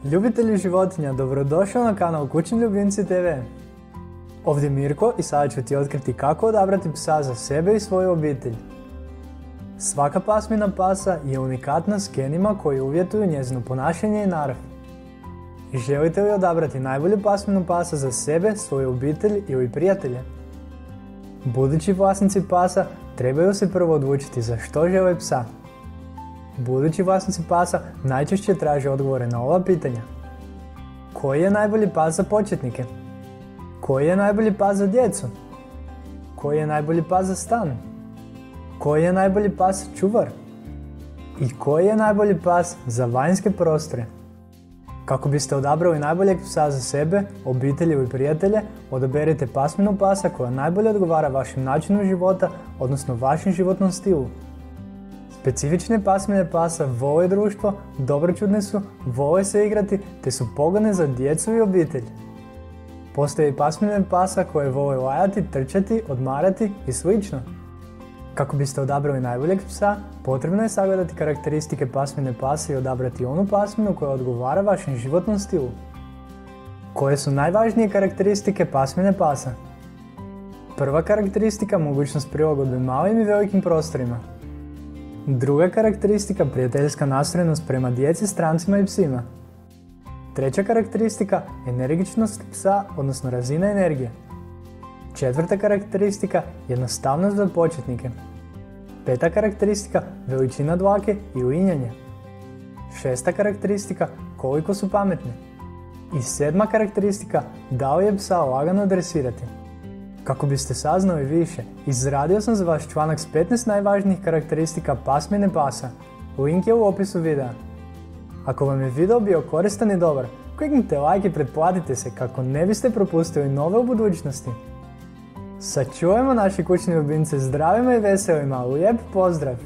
Ljubitelji životinja, dobrodošao na kanal Kućni ljubimci TV. Ovdje je Mirko i sada ću ti otkriti kako odabrati psa za sebe i svoju obitelj. Svaka pasmina pasa je unikatna s genima koji uvjetuju njezino ponašanje i narav. Želite li odabrati najbolju pasminu pasa za sebe, svoju obitelj ili prijatelje? Budući vlasnici pasa trebaju se prvo odlučiti za što žele psa. Budući vlasnici pasa najčešće traže odgovore na ova pitanja. Koji je najbolji pas za početnike? Koji je najbolji pas za djecu? Koji je najbolji pas za stan? Koji je najbolji pas čuvar? I koji je najbolji pas za vanjske prostore? Kako biste odabrali najboljeg psa za sebe, obitelj ili prijatelje, odaberite pasminu pasa koja najbolje odgovara vašem načinu života, odnosno vašem životnom stilu. Specifične pasmine pasa vole društvo, dobročudne su, vole se igrati, te su pogodne za djecu i obitelj. Postoje i pasmine pasa koje vole lajati, trčati, odmarati i sl. Kako biste odabrali najboljeg psa, potrebno je sagledati karakteristike pasmine pasa i odabrati onu pasminu koja odgovara vašem životnom stilu. Koje su najvažnije karakteristike pasmine pasa? Prva karakteristika, mogućnost prilagodbe malim i velikim prostorima. Druga karakteristika, prijateljska nastrojenost prema djeci, strancima i psima. Treća karakteristika, energičnost psa, odnosno razina energije. Četvrta karakteristika, jednostavnost za početnike. Peta karakteristika, veličina dlake i uinjanje. Šesta karakteristika, koliko su pametni. I sedma karakteristika, da li je psa lagano dresirati. Kako biste saznali više, izradio sam za vaš članak s 15 najvažnijih karakteristika pasmine pasa. Link je u opisu videa. Ako vam je video bio koristan i dobar, kliknite like i pretplatite se kako ne biste propustili nove u budućnosti. Sačuvajmo naši kućni ljubimce zdravima i veselima, lijep pozdrav!